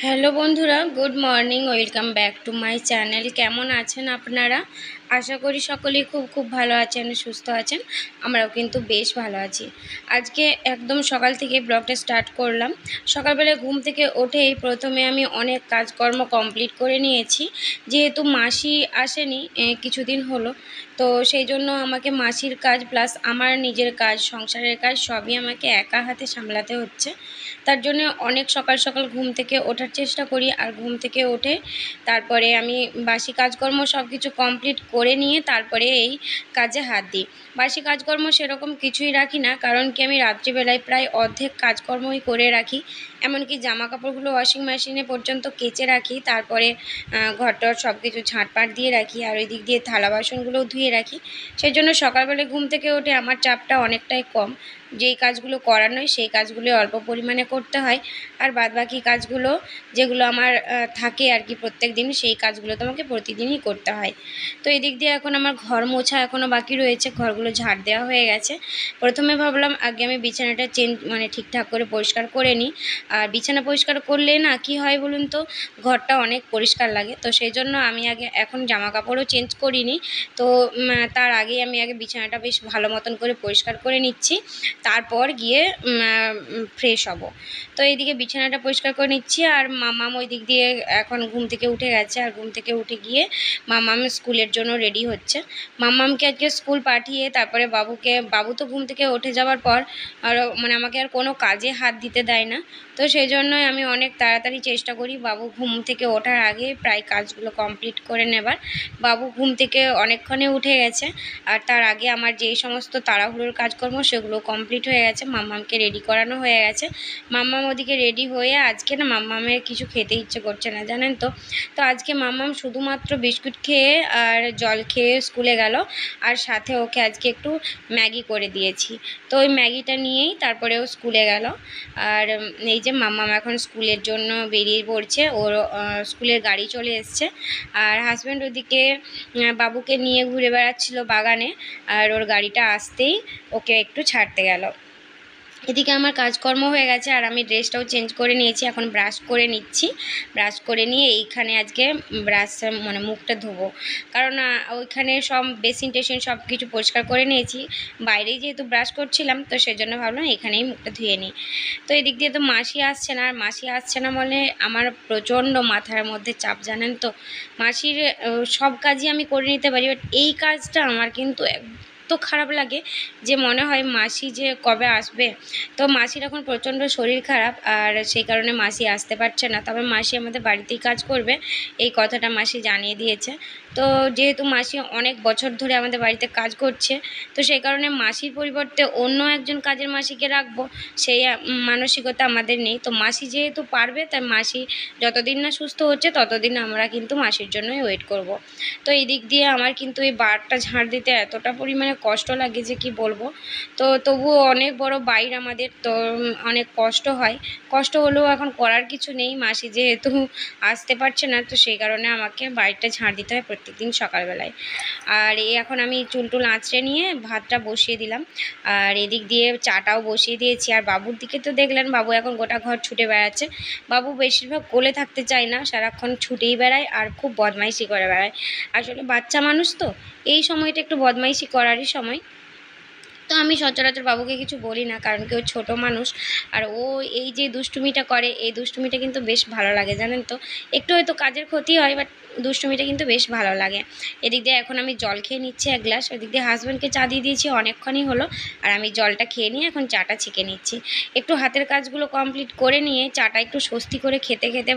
Hello বন্ধুরা, good morning. Welcome back to my channel. কেমন আছেন আপনারা? আশা করি সকলেই খুব ভালো আছেন, সুস্থ আছেন। আমরাও কিন্তু বেশ ভালো আছি। আজকে একদম সকাল থেকে ব্লগটা স্টার্ট করলাম। সকালবেলা ঘুম থেকে উঠেই প্রথমে আমি অনেক কাজকর্ম কমপ্লিট করে নিয়েছি। যেহেতু মাসি আসেনি কিছুদিন হলো, তো সেই জন্য আমাকে মাসির কাজ প্লাস আমার নিজের কাজ, সংসারের কাজ সবই আমাকে একা হাতে সামলাতে হচ্ছে। তার জন্য অনেক সকাল সকাল ঘুম থেকে ওঠার চেষ্টা করি, আর ঘুম থেকে উঠে তারপরে আমি বাসি কাজকর্ম সব কিছু কমপ্লিট করে নিয়ে তারপরে এই কাজে হাত দিই। বাসি কাজকর্ম সেরকম কিছুই রাখি না, কারণ কি আমি রাত্রিবেলায় প্রায় অর্ধেক কাজকর্মই করে রাখি। এমনকি জামা কাপড়গুলো ওয়াশিং মেশিনে পর্যন্ত কেচে রাখি, তারপরে ঘরটর সব কিছু ঝাঁটপাট দিয়ে রাখি, আর ওই দিক দিয়ে থালা বাসনগুলোও ধুয়ে রাখি। সেই জন্য সকালবেলায় ঘুম থেকে উঠে আমার চাপটা অনেকটাই কম। যেই কাজগুলো করার নয় সেই কাজগুলো অল্প পরিমাণে করতে হয়, আর বাদবাকি কাজগুলো যেগুলো আমার থাকে আর কি প্রত্যেক দিন, সেই কাজগুলো তো আমাকে প্রতিদিনই করতে হয়। তো এদিক দিয়ে এখন আমার ঘর মোছা এখনও বাকি রয়েছে, ঘরগুলো ঝাড় দেওয়া হয়ে গেছে। প্রথমে ভাবলাম আগে আমি বিছানাটা ঠিকঠাক করে পরিষ্কার করে নিই। আর বিছানা পরিষ্কার করলে না কি হয় বলুন তো, ঘরটা অনেক পরিষ্কার লাগে। তো সেই জন্য আমি আগে এখন জামা কাপড়ও চেঞ্জ করিনি। তো তার আগেই আমি আগে বিছানাটা বেশ ভালো মতন করে পরিষ্কার করে নিচ্ছি, তারপর গিয়ে ফ্রেশ হব। তো এইদিকে বিছানাটা পরিষ্কার করে নিচ্ছি, আর মাম্মাম ওই দিক দিয়ে এখন ঘুম থেকে উঠে গেছে, আর ঘুম থেকে উঠে গিয়ে মাম্মাম স্কুলের জন্য রেডি হচ্ছে। মাম্মামকে আজকে স্কুল পাঠিয়ে তারপরে বাবু তো ঘুম থেকে উঠে যাওয়ার পর আর আমাকে আর কোনো কাজে হাত দিতে দেয় না। তো সেই জন্যই আমি অনেক তাড়াতাড়ি চেষ্টা করি বাবু ঘুম থেকে ওঠার আগে প্রায় কাজগুলো কমপ্লিট করে নেবার। বাবু ঘুম থেকে অনেকক্ষণে উঠে গেছে, আর তার আগে আমার যেই সমস্ত তাড়াহুড়োর কাজকর্ম সেগুলো কমপ্লিট হয়ে গেছে। মাম্মামকে রেডি করানো হয়ে গেছে। মাম্মাম ওদিকে রেডি হয়ে আজকে না মাম্মামের কিছু খেতে ইচ্ছে করছে না, জানেন তো। তো আজকে মাম্মাম শুধুমাত্র বিস্কুট খেয়ে আর জল খেয়ে স্কুলে গেল, আর সাথে ওকে আজকে একটু ম্যাগি করে দিয়েছি। তো ওই ম্যাগিটা নিয়েই তারপরে ও স্কুলে গেল। আর এই যে মাম্মাম এখন স্কুলের জন্য বেরিয়ে পড়ছে, ওর স্কুলের গাড়ি চলে এসছে। আর হাজব্যান্ড ওদিকে বাবুকে নিয়ে ঘুরে বেড়াচ্ছিল বাগানে, আর ওর গাড়িটা আসতেই ওকে একটু ছাড়তে গেল। এদিকে আমার কাজকর্ম হয়ে গেছে, আর আমি ড্রেসটাও চেঞ্জ করে নিয়েছি। এখন ব্রাশ করে নিচ্ছি। ব্রাশ করে নিয়ে এইখানে আজকে মুখটা ধোবো, কারণ ওইখানে সব বেসিন টেসিন সব কিছু পরিষ্কার করে নিয়েছি। বাইরেই যেহেতু ব্রাশ করছিলাম, তো সেজন্য ভাবলাম এখানেই মুখটা ধুয়ে নিই। তো এদিক দিয়ে তো মাসি আসছে না, আর মাসি আসছে না বলে আমার প্রচণ্ড মাথার মধ্যে চাপ, জানেন তো। মাসির সব কাজই আমি করে নিতে পারি, বাট এই কাজটা আমার কিন্তু তো খারাপ লাগে, যে মনে হয় মাসি যে কবে আসবে। তো মাসির এখন প্রচণ্ড শরীর খারাপ, আর সেই কারণে মাসি আসতে পারছে না। তবে মাসি আমাদের বাড়িতেই কাজ করবে, এই কথাটা মাসি জানিয়ে দিয়েছে। তো যেহেতু মাসি অনেক বছর ধরে আমাদের বাড়িতে কাজ করছে, তো সেই কারণে মাসির পরিবর্তে অন্য একজন কাজের মাসিকে রাখবো, সেই মানসিকতা আমাদের নেই। তো মাসি যেহেতু পারবে, তাই মাসি যতদিন না সুস্থ হচ্ছে ততদিন আমরা কিন্তু মাসির জন্যই ওয়েট করব। তো এই দিক দিয়ে আমার কিন্তু এই বারটা ঝাড় দিতে এতটা পরিমাণে কষ্ট লাগে যে কি বলবো। তো তবুও অনেক বড় বাইর আমাদের, তো অনেক কষ্ট হয়। কষ্ট হলেও এখন করার কিছু নেই, মাসি যেহেতু আসতে পারছে না, তো সেই কারণে আমাকে বাড়িটা ঝাড় দিতে হয় প্রত্যেকদিন সকালবেলায়। আর এখন আমি চুল আঁচড়ে নিয়ে ভাতটা বসিয়ে দিলাম, আর এদিক দিয়ে চাটাও বসিয়ে দিয়েছি। আর বাবুর দিকে তো দেখলেন, বাবু এখন গোটা ঘর ছুটে বেড়াচ্ছে। বাবু বেশিরভাগ কোলে থাকতে চায় না, সারাক্ষণ ছুটেই বেড়ায় আর খুব বদমাইশি করে বেড়ায়। আসলে বাচ্চা মানুষ তো, এই সময়টা একটু বদমাইশি করারই সময়। তো আমি সচরাচর বাবুকে কিছু বলি না, কারণ কি ও ছোটো মানুষ, আর ও এই যে দুষ্টুমিটা করে, এই দুষ্টুমিটা কিন্তু বেশ ভালো লাগে, জানেন তো। একটু হয়তো কাজের ক্ষতি হয়, বাট দুষ্টুমিটা কিন্তু বেশ ভালো লাগে। এদিক দিয়ে এখন আমি জল খেয়ে নিচ্ছি এক গ্লাস, ওদিক দিয়ে হাজব্যান্ডকে চা দিয়ে দিয়েছি, অনেকক্ষণই হলো। আর আমি জলটা খেয়ে নিয়ে এখন চাটা ছেঁকে নিচ্ছি। একটু হাতের কাজগুলো কমপ্লিট করে নিয়ে চাটা একটু স্বস্তি করে খেতে খেতে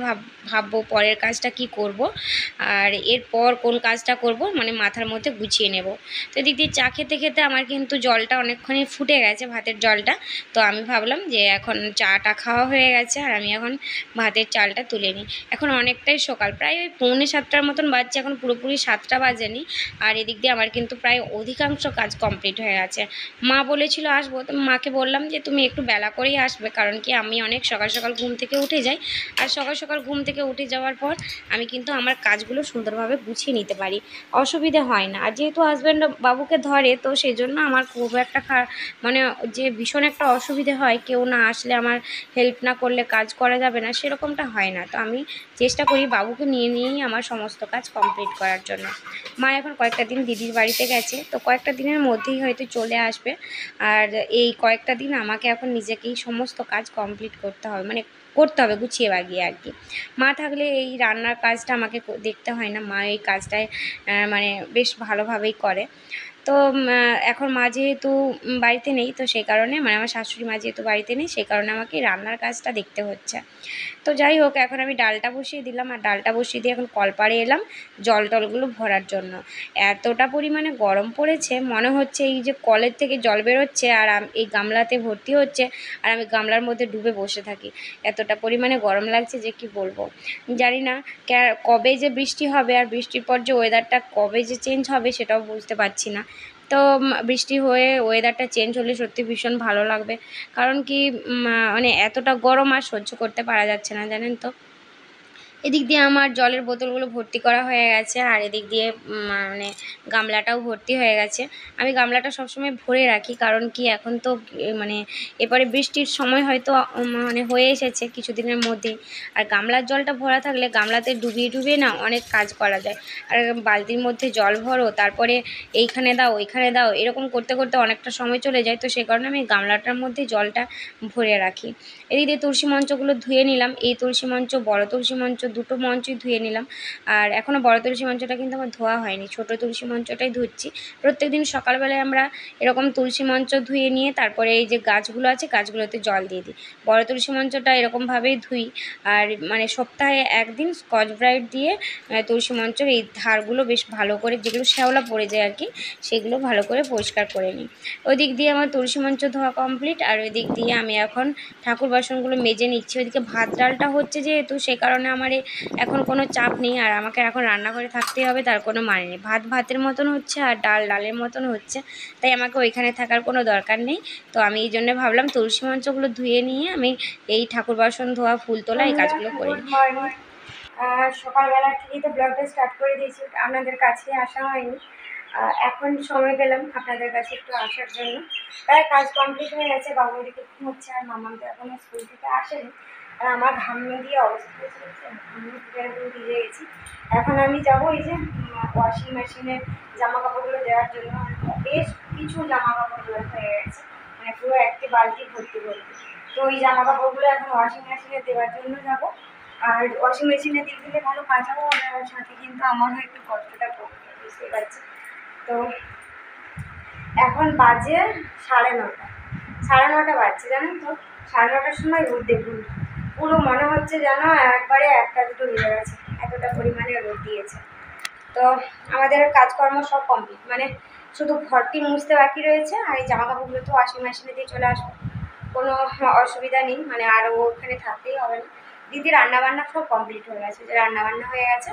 ভাববো পরের কাজটা কি করব, আর এরপর কোন কাজটা করব মাথার মধ্যে গুছিয়ে নেব। তো এদিক দিয়ে চা খেতে খেতে আমার কিন্তু জলটা অনেকক্ষণই ফুটে গেছে, ভাতের জলটা। তো আমি ভাবলাম যে এখন চাটা খাওয়া হয়ে গেছে, আর আমি এখন ভাতের চালটা তুলে নিই। এখন অনেকটাই সকাল, প্রায় ওই 6:45 মতন বাজছে, এখন পুরোপুরি 7টা বাজেনি। আর এদিক দিয়ে আমার কিন্তু প্রায় অধিকাংশ কাজ কমপ্লিট হয়ে গেছে। মা বলেছিল আসবো, তো মাকে বললাম যে তুমি একটু বেলা করেই আসবে, কারণ কি আমি অনেক সকাল সকাল ঘুম থেকে উঠে যাই, আর সকাল সকাল ঘুম থেকে উঠে যাওয়ার পর আমি কিন্তু আমার কাজগুলো সুন্দরভাবে গুছিয়ে নিতে পারি, অসুবিধে হয় না। আর যেহেতু হাজব্যান্ড বাবুকে ধরে, তো সেই জন্য আমার খুব একটা মানে যে ভীষণ একটা অসুবিধে হয়, কেউ না আসলে আমার হেল্প না করলে কাজ করা যাবে না, সেরকমটা হয় না। তো আমি চেষ্টা করি বাবুকে নিয়েই আমার সমস্ত কাজ কমপ্লিট করার জন্য। মা এখন কয়েকটা দিন দিদির বাড়িতে গেছে, তো কয়েকটা দিনের মধ্যেই হয়তো চলে আসবে। আর এই কয়েকটা দিন আমাকে এখন নিজেকেই সমস্ত কাজ কমপ্লিট করতে হবে, মানে করতে হবে গুছিয়ে বাগিয়ে আর কি। মা থাকলে এই রান্নার কাজটা আমাকে দেখতে হয় না, মা এই কাজটায় মানে বেশ ভালোভাবেই করে। তো এখন মা যেহেতু বাড়িতে নেই, তো সেই কারণে মানে আমার শাশুড়ি মা যেহেতু বাড়িতে নেই, সেই কারণে আমাকে রান্নার কাজটা দেখতে হচ্ছে। তো যাই হোক, এখন আমি ডালটা বসিয়ে দিলাম, আর ডালটা বসিয়ে দিয়ে এখন কলপাড়ে এলাম জল টলগুলো ভরার জন্য। এতটা পরিমাণে গরম পড়েছে, মনে হচ্ছে এই যে কলের থেকে জল বেরোচ্ছে আর এই গামলাতে ভর্তি হচ্ছে, আর আমি গামলার মধ্যে ডুবে বসে থাকি। এতটা পরিমাণে গরম লাগছে যে কি বলবো। জানি না কবে যে বৃষ্টি হবে, আর বৃষ্টির পর যে ওয়েদারটা কবে যে চেঞ্জ হবে সেটাও বুঝতে পারছি না। তো বৃষ্টি হয়ে ওয়েদারটা চেঞ্জ হলে সত্যি ভীষণ ভালো লাগবে। কারণ কি মানে এতটা গরম আর সহ্য করতে পারা যাচ্ছে না, জানেন তো। এদিক দিয়ে আমার জলের বোতলগুলো ভর্তি করা হয়ে গেছে, আর এদিক দিয়ে মানে গামলাটাও ভর্তি হয়ে গেছে। আমি গামলাটা সবসময় ভরে রাখি, কারণ কি এখন তো মানে এবারে বৃষ্টির সময় হয়তো মানে হয়ে এসেছে কিছুদিনের মধ্যেই। আর গামলার জলটা ভরা থাকলে গামলাতে ডুবিয়ে ডুবিয়ে না অনেক কাজ করা যায়। আর বালতির মধ্যে জল ভরো, তারপরে এইখানে দাও ওইখানে দাও, এরকম করতে করতে অনেকটা সময় চলে যায়। তো সে কারণে আমি গামলাটার মধ্যে জলটা ভরে রাখি। এদিক দিয়ে তুলসী মঞ্চগুলো ধুয়ে নিলাম, এই তুলসী মঞ্চ, বড় তুলসী মঞ্চ, দুটো মঞ্চই ধুয়ে নিলাম। আর এখনও বড় তুলসী মঞ্চটা কিন্তু আমার ধোয়া হয়নি, ছোট তুলসী মঞ্চটাই ধুচ্ছি। প্রত্যেকদিন সকালবেলায় আমরা এরকম তুলসী মঞ্চ ধুয়ে নিয়ে তারপরে এই যে গাছগুলো আছে গাছগুলোতে জল দিয়ে দিই। বড় তুলসী মঞ্চটা এরকমভাবেই ধুই। আর মানে সপ্তাহে একদিন স্কচ ব্রাইট দিয়ে তুলসী মঞ্চের এই ধারগুলো বেশ ভালো করে, যেগুলো শ্যাওলা পড়ে যায় আর কি, সেগুলো ভালো করে পরিষ্কার করে নিই। ওই দিক দিয়ে আমার তুলসী মঞ্চ ধোয়া কমপ্লিট, আর ওই দিক দিয়ে আমি এখন ঠাকুর বাসনগুলো মেজে নিচ্ছি। ওইদিকে ভাত ডালটা হচ্ছে যেহেতু, সে কারণে আমার এখন কোনো চাপ নেই, আর আমাকে এখন রান্নাঘরে থাকতেই হবে তার কোনো মানে নেই। ভাত ভাতের মতন হচ্ছে আর ডাল ডালের মতন হচ্ছে, তাই আমাকে ওইখানে থাকার কোনো দরকার নেই। তো আমি এই জন্য ভাবলাম তুলসী মঞ্চগুলো ধুয়ে নিয়ে আমি এই ঠাকুর বাসন ধোয়া, ফুল তোলা এই কাজগুলো করি। Good morning. সকালবেলা থেকেই তো ব্লগটা স্টার্ট করে দিয়েছি, আপনাদের কাছে আসা হয়নি। এখন সময় পেলাম আপনাদের কাছে একটু আসার জন্য। প্রায় কাজ কমপ্লিট হয়ে গেছে, বাবু দিকে হচ্ছে, আর মামা তো এখনো স্কুল থেকে আসেনি। আর আমার ঘামে দিয়ে অবস্থা হয়েছে, ঘামে ভিজে গেছি। এখন আমি যাবো এই যে ওয়াশিং মেশিনে জামা কাপড়গুলো দেওয়ার জন্য। বেশ কিছু জামা কাপড় হয়ে গেছে, মানে পুরো একটি বালতি ভর্তি ভর্তি। তো ওই জামা কাপড়গুলো এখন ওয়াশিং মেশিনে দেওয়ার জন্য যাবো। আর ওয়াশিং মেশিনে দিয়ে দিলে ভালো কাচাও হবে, আর সাথে কিন্তু আমারও একটু কষ্টটা করবে, বুঝতে পারছি। তো এখন বাজে 9:30, 9:30 বাজছে, জানেন তো। 9:30টার সময় রোদ দেখুন, পুরো মনে হচ্ছে যেন একবারে একটা দুটো বেজে গেছে, এতটা পরিমাণে রোদ দিয়েছে। তো আমাদের কাজকর্ম সব কমপ্লিট, মানে শুধু ঘরটি মুছতে বাকি রয়েছে, আর এই জামা কাপড়গুলো তো ওয়াশিং মেশিনে দিয়ে চলে আসবো, কোনো অসুবিধা নেই, মানে আরও ওখানে থাকতেই হবে না। দিদি রান্নাবান্না সব কমপ্লিট হয়ে গেছে, যে রান্নাবান্না হয়ে গেছে,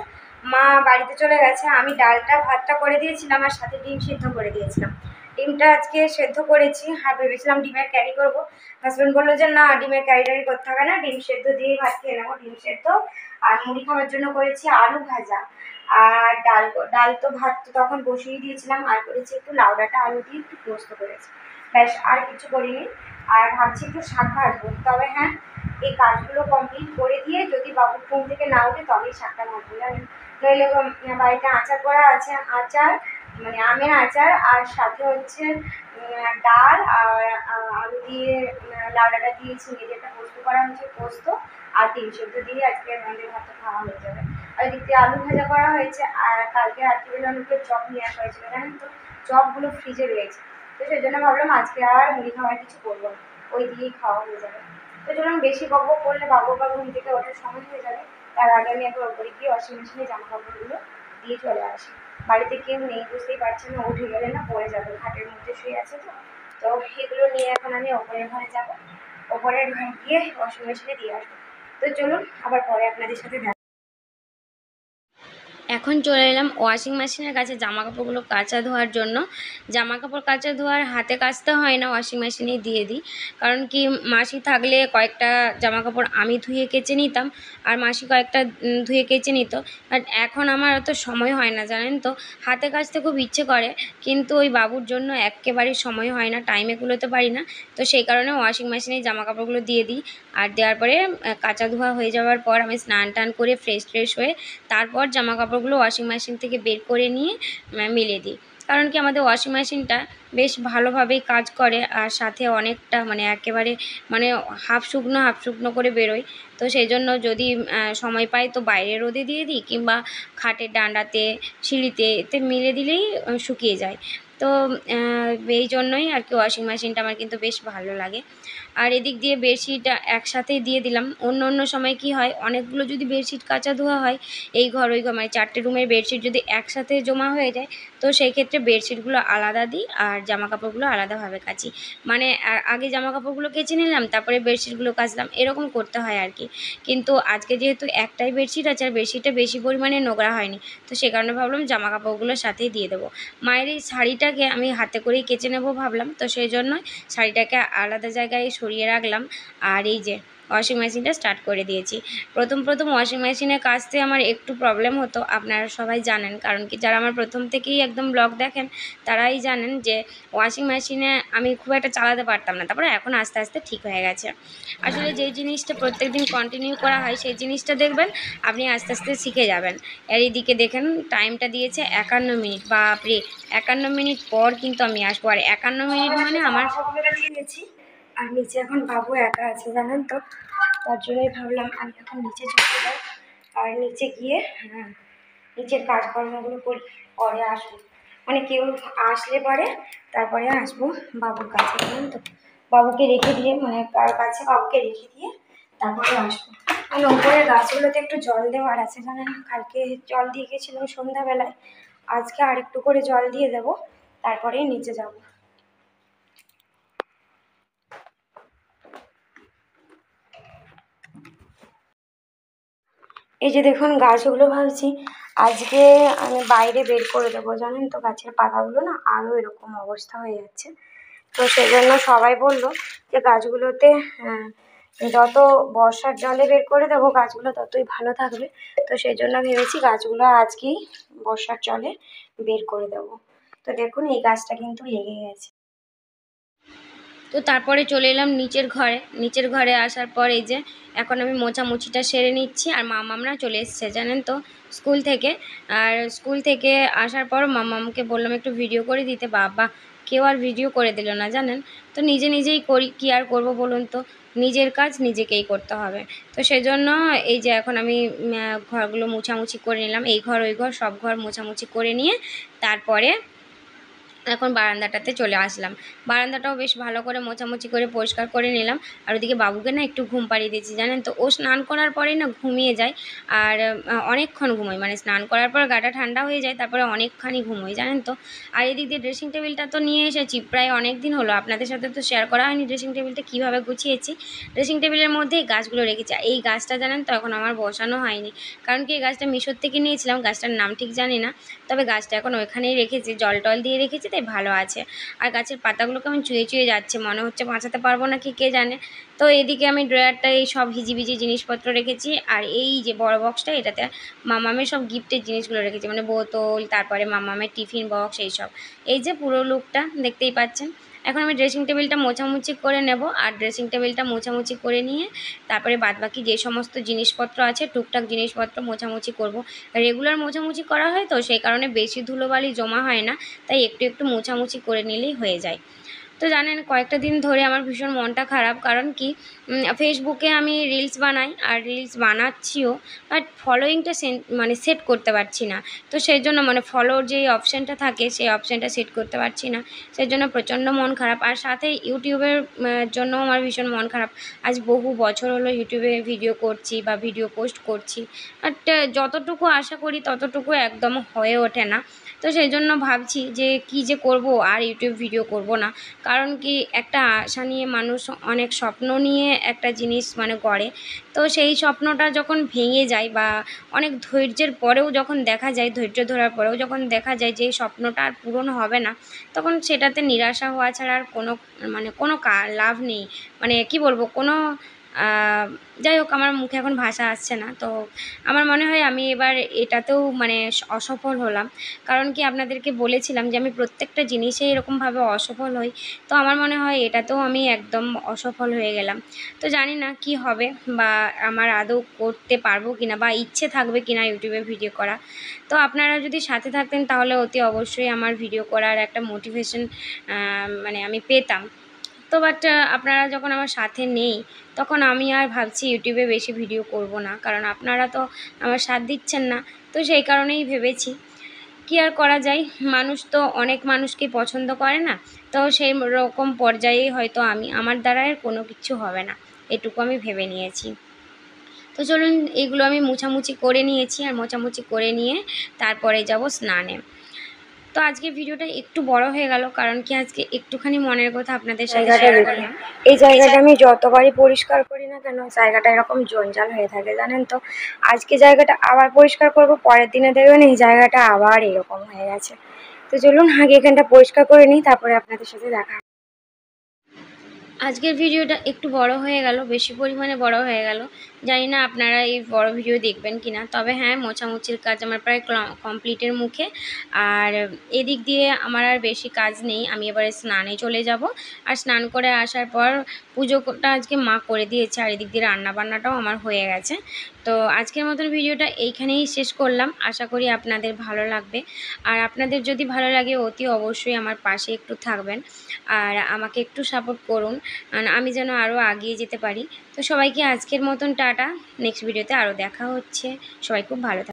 মা বাড়িতে চলে গেছে। আমি ডালটা ভাতটা করে দিয়েছিলাম, আর সাথে ডিম সিদ্ধ করে দিয়েছিলাম। ডিমটা আজকে সেদ্ধ করেছি, আর ভেবেছিলাম ডিমের ক্যারি করবো। হাজব্যান্ড বললো যে না, ডিমের ক্যারি ট্যারি করতে হবে না, ডিম সেদ্ধ দিয়েই ভাত খেয়ে নেবো। ডিম সেদ্ধ আর মুড়ি খাওয়ার জন্য করেছি আলু ভাজা, আর ডাল। ডাল তো ভাত তো তখন বসিয়ে দিয়েছিলাম, আর করেছি একটু লাউ ডাঁটা আলু দিয়ে একটু পোস্ত করেছি, ব্যাস, আর কিছু করিনি। আর ভাবছি একটু শাক ভাজবো, তবে হ্যাঁ, এই কাজগুলো কমপ্লিট করে দিয়ে যদি বাবু ঘুম থেকে না উঠে তবেই শাকটা ভাজবো, জানেন। নইলে বাড়িতে আচার করা আছে, আচার মানে আমের আচার, আর সাথে হচ্ছে ডাল আর আলু দিয়ে লাউ ডাঁটা দিয়ে ঝিঙে দিয়ে একটা পোস্ত করা হয়েছে, পোস্ত আর ডিম সেদ্ধ দিয়ে আজকে আমাদের ভাতটা খাওয়া হয়ে যাবে। আর এদিক দিয়ে আলু ভাজা করা হয়েছে, আর কালকে রাত্রিবেলা অনেকগুলো চপ নিয়ে আসা হয়েছিল, জানেন তো। চপগুলো ফ্রিজে রয়েছে, তো সেই জন্য ভাবলাম আজকে আর মুড়ি খাওয়ার কিছু করবো না, ওই দিয়েই খাওয়া হয়ে যাবে। তো চলুন, বেশি বক করলে বাবু ঘুম থেকে ওঠার সময় হয়ে যাবে, তার আগে আমি একবার ওপরে গিয়ে ওয়াশিং মেশিনে জামা কাপড়গুলো দিয়ে চলে আসি। বাড়িতে কেউ নেই, বুঝতেই পারছেন না, উঠে গেলে না পড়ে যাবে, খাটের মধ্যে শুয়ে আছে তো। তো এগুলো নিয়ে এখন আমি ওপরের ঘরে যাবো, ওপরের ঘরে গিয়ে ওয়াশিং মেশিনে দিয়ে আসবো। তো চলুন, আবার পরে আপনাদের সাথে এখন চলে এলাম ওয়াশিং মেশিনের কাছে জামা কাপড়গুলো কাচা ধোয়ার জন্য। জামা কাপড় কাচা ধোয়ার হাতে কাচতে হয় না, ওয়াশিং মেশিনেই দিয়ে দিই। কারণ কি, মাসি থাকলে কয়েকটা জামা কাপড় আমি ধুয়ে কেচে নিতাম, আর মাসি কয়েকটা ধুয়ে কেচে নিত। বাট এখন আমার অত সময় হয় না, জানেন তো। হাতে কাচতে খুব ইচ্ছে করে, কিন্তু ওই বাবুর জন্য একেবারেই সময় হয় না, টাইমে কুলোতে পারি না। তো সেই কারণে ওয়াশিং মেশিনেই জামা কাপড়গুলো দিয়ে দিই। আর দেওয়ার পরে কাচা ধোয়া হয়ে যাওয়ার পর আমি স্নান টান করে ফ্রেশ হয়ে তারপর জামা কাপড়গুলো ওয়াশিং মেশিন থেকে বের করে নিয়ে মেলে দিই। কারণ কি, আমাদের ওয়াশিং মেশিনটা বেশ ভালোভাবেই কাজ করে, আর সাথে অনেকটা একেবারে হাফ শুকনো করে বেরোয়। তো সেই জন্য যদি সময় পাই তো বাইরে রোদে দিয়ে দিই, কিংবা খাটের ডান্ডাতে, সিঁড়িতে, এতে মেলে দিলেই শুকিয়ে যায়। তো এই জন্যই আর কি ওয়াশিং মেশিনটা আমার কিন্তু বেশ ভালো লাগে। আর এদিক দিয়ে বেডশিট একসাথেই দিয়ে দিলাম। অন্য সময় কি হয়, অনেকগুলো যদি বেডশিট কাচা ধোয়া হয়, এই ঘর ওই ঘর 4টে রুমের বেডশিট যদি একসাথে জমা হয়ে যায়, তো সেই ক্ষেত্রে বেডশিটগুলো আলাদা দিই আর জামা কাপড়গুলো আলাদাভাবে কাচি। আগে জামা কাপড়গুলো কেচে নিলাম, তারপরে বেডশিটগুলো কাচলাম, এরকম করতে হয় আর কি। কিন্তু আজকে যেহেতু একটাই বেডশিট আছে, আর বেডশিটটা বেশি পরিমাণে নোংরা হয়নি, তো সে কারণে ভাবলাম জামা কাপড়গুলোর সাথেই দিয়ে দেবো। মায়ের এই শাড়িটাকে আমি হাতে করেই কেচে নেবো ভাবলাম, তো সেই জন্যই শাড়িটাকে আলাদা জায়গায় সরিয়ে রাখলাম। আর এই যে ওয়াশিং মেশিনটা স্টার্ট করে দিয়েছি। প্রথম ওয়াশিং মেশিনে কাচতে আমার একটু প্রবলেম হতো, আপনারা সবাই জানেন। কারণ কি, যারা আমার প্রথম থেকেই একদম ব্লগ দেখেন তারাই জানেন যে ওয়াশিং মেশিনে আমি খুব একটা চালাতে পারতাম না। তারপরে এখন আস্তে আস্তে ঠিক হয়ে গেছে। আসলে যেই জিনিসটা প্রত্যেকদিন কন্টিনিউ করা হয়, সেই জিনিসটা দেখবেন আপনি আস্তে আস্তে শিখে যাবেন। এর এদিকে দেখেন টাইমটা দিয়েছে 51 মিনিট। বাপরে, 51 মিনিট পর কিন্তু আমি আসবো। আর 51 মিনিট আমার দিয়েছি। আর নিচে এখন বাবু একা আছে, জানেন তো। তার জন্যই ভাবলাম আমি এখন নিচে চলে যাই, আর নিচে গিয়ে নিচের কাজকর্মগুলো পরে আসবো। কেউ আসলে পরে তারপরে আসবো বাবুর কাছে, জানেন তো। বাবুকে রেখে দিয়ে কার কাছে বাবুকে রেখে দিয়ে তারপরে আসবো। উপরের গাছগুলোতে একটু জল দেওয়ার আছে, জানেন। কালকে জল দিয়ে গেছিলাম সন্ধ্যাবেলায়, আজকে আর একটু করে জল দিয়ে দেবো, তারপরেই নিচে যাবো। এই যে দেখুন গাছগুলো, ভাবছি আজকে আমি বাইরে বের করে দেবো, জানেন তো। গাছের পাতাগুলো না আরও এরকম অবস্থা হয়ে যাচ্ছে। তো সেজন্য সবাই বললো যে গাছগুলোতে যত বর্ষার জলে বের করে দেবো গাছগুলো ততই ভালো থাকবে। তো সেই জন্য ভেবেছি গাছগুলো আজকেই বর্ষার জলে বের করে দেবো। তো দেখুন এই গাছটা কিন্তু লেগে গেছে। তো তারপরে চলে এলাম নিচের ঘরে আসার পর এই যে এখন আমি মোছামুছিটা সেরে নিচ্ছি। আর মামামরা চলে এসছে, জানেন তো, স্কুল থেকে। আর স্কুল থেকে আসার পর মামামকে বললাম একটু ভিডিও করে দিতে। বাবা, কেউ আর ভিডিও করে দিল না, জানেন তো। নিজেই করি, কি আর করব বলুন তো। নিজের কাজ নিজেকেই করতে হবে। তো সেজন্য এই যে এখন আমি ঘরগুলো মোছামুছি করে নিলাম। এই ঘর ওই ঘর সব ঘর মোছামুছি করে নিয়ে তারপরে এখন বারান্দাটাতে চলে আসলাম। বারান্দাটাও বেশ ভালো করে মোছামুছি করে পরিষ্কার করে নিলাম। আর ওদিকে বাবুকে না একটু ঘুম পাড়িয়ে দিয়েছি, জানেন তো। ও স্নান করার পরেই না ঘুমিয়ে যায়, আর অনেকক্ষণ ঘুমোয়। স্নান করার পর গাটা ঠান্ডা হয়ে যায়, তারপরে অনেকখানি ঘুমোয়, জানেন তো। আর এদিক দিয়ে ড্রেসিং টেবিলটা তো নিয়ে এসেছি, প্রায় অনেক দিন হলো। আপনাদের সাথে তো শেয়ার করা হয়নি ড্রেসিং টেবিলটা কীভাবে গুছিয়েছি। ড্রেসিং টেবিলের মধ্যেই গাছগুলো রেখেছি। এই গাছটা, জানেন তো, এখন আমার বসানো হয়নি। কারণ কি, এই গাছটা মিশোর থেকে নিয়েছিলাম, গাছটার নাম ঠিক জানি না। তবে গাছটা এখন ওইখানেই রেখেছি, জল টল দিয়ে রেখেছি, তাই ভালো আছে। আর গাছের পাতাগুলো কেমন চুয়ে যাচ্ছে, মনে হচ্ছে বাঁচাতে পারবো না কি কে জানে। তো এদিকে আমি ড্রয়ারটা এই সব হিজিবিজি জিনিসপত্র রেখেছি। আর এই যে বড় বক্সটা, এটাতে মামামের সব গিফটের জিনিসগুলো রেখেছি, বোতল, তারপরে মামামের টিফিন বক্স, এইসব। এই যে পুরো লুকটা দেখতেই পাচ্ছেন। এখন আমি ড্রেসিং টেবিলটা মোছামুছি করে নেব। আর ড্রেসিং টেবিলটা মোছামুছি করে নিয়ে তারপরে বাদবাকি যে সমস্ত জিনিসপত্র আছে, টুকটাক জিনিসপত্র মোছামুছি করব। রেগুলার মোছামুছি করা হয়, তো সেই কারণে বেশি ধুলোবালি জমা হয় না, তাই একটু একটু মোছামুছি করে নিলেই হয়ে যায়। তো জানেন, কয়েকটা দিন ধরে আমার ভীষণ মনটা খারাপ। কারণ কি, ফেসবুকে আমি রিলস বানাই, আর রিলস বানাচ্ছিও, বাট ফলোয়িংটা সেট করতে পারছি না। তো সেই জন্য ফলোর যে অপশানটা থাকে, সেই অপশানটা সেট করতে পারছি না। সেই জন্য প্রচণ্ড মন খারাপ। আর সাথে ইউটিউবের জন্য আমার ভীষণ মন খারাপ। আজ বহু বছর হলো ইউটিউবে ভিডিও করছি বা ভিডিও পোস্ট করছি, বাট যতটুকু আশা করি ততটুকু একদম হয়ে ওঠে না। তো সেই জন্য ভাবছি যে কী যে করব, আর ইউটিউব ভিডিও করব না। কারণ কি, একটা আশা নিয়ে মানুষ অনেক স্বপ্ন নিয়ে একটা জিনিস মানে গড়ে। তো সেই স্বপ্নটা যখন ভেঙে যায় বা অনেক ধৈর্যের পরেও যখন দেখা যায়, ধৈর্য ধরার পরেও যখন দেখা যায় যে এই স্বপ্নটা আর পূরণ হবে না, তখন সেটাতে নিরাশা হওয়া ছাড়া আর কোনো লাভ নেই। মানে কি বলবো, যাই হোক, আমার মুখে এখন ভাষা আসছে না। তো আমার মনে হয় আমি এবার এটাতেও মানে অসফল হলাম। কারণ কি, আপনাদেরকে বলেছিলাম যে আমি প্রত্যেকটা জিনিসে এরকমভাবে অসফল হই। তো আমার মনে হয় এটাতেও আমি একদম অসফল হয়ে গেলাম। তো জানি না কি হবে, বা আমার আদৌ করতে পারবো কিনা, বা ইচ্ছে থাকবে কিনা ইউটিউবে ভিডিও করা। তো আপনারা যদি সাথে থাকতেন তাহলে অতি অবশ্যই আমার ভিডিও করার একটা মোটিভেশন মানে আমি পেতাম। তো বাট আপনারা যখন আমার সাথে নেই, তখন আমি আর ভাবছি ইউটিউবে বেশি ভিডিও করব না, কারণ আপনারা তো আমার সাথ দিচ্ছেন না। তো সেই কারণেই ভেবেছি, কী আর করা যায়, মানুষ তো অনেক মানুষকে পছন্দ করে না। তো সেই রকম পর্যায়েই হয়তো আমার দ্বারা আর কোনো কিছু হবে না, এটুকু আমি ভেবে নিয়েছি। তো চলুন, এগুলো আমি মোছামুছি করে নিয়েছি, আর মোছামুছি করে নিয়ে তারপরে যাব স্নানে। তো আজকে ভিডিওটা একটু বড় হয়ে গেল, কারণ কি আজকে একটুখানি মনের কথা আপনাদের সাথে শেয়ার করলাম। এই জায়গাটা আমি যতবারই পরিষ্কার করি না কেন, জায়গাটা এরকম জঞ্জাল হয়ে থাকে জানেন তো। আজকে জায়গাটা আবার পরিষ্কার করব, পরের দিনে দেখবেন এই জায়গাটা আবার এরকম হয়ে গেছে। তো চলুন আগে এখানটা পরিষ্কার করে নিই, তারপরে আপনাদের সাথে দেখা। আজকের ভিডিওটা একটু বড় হয়ে গেল, বেশি পরিমাণে বড় হয়ে গেল। জানি না আপনারা এই বড় ভিডিও দেখবেন কিনা। তবে হ্যাঁ, মোছামুছির কাজ আমার প্রায় কমপ্লিটের মুখে। আর এদিক দিয়ে আমার আর বেশি কাজ নেই, আমি এবারে স্নানে চলে যাব। আর স্নান করে আসার পর পুজোটা আজকে মা করে দিয়েছে, আর এদিক দিয়ে রান্নাবান্নাটাও আমার হয়ে গেছে। তো আজকের মতন ভিডিওটা এইখানেই শেষ করলাম। আশা করি আপনাদের ভালো লাগবে। আর আপনাদের যদি ভালো লাগে অতি অবশ্যই আমার পাশে একটু থাকবেন, আর আমাকে একটু সাপোর্ট করুন, আমি যেন আরও এগিয়ে যেতে পারি। তো সবাইকে আজকের মতন টাটা, নেক্সট ভিডিওতে আরও দেখা হচ্ছে। সবাই খুব ভালো থাকবেন।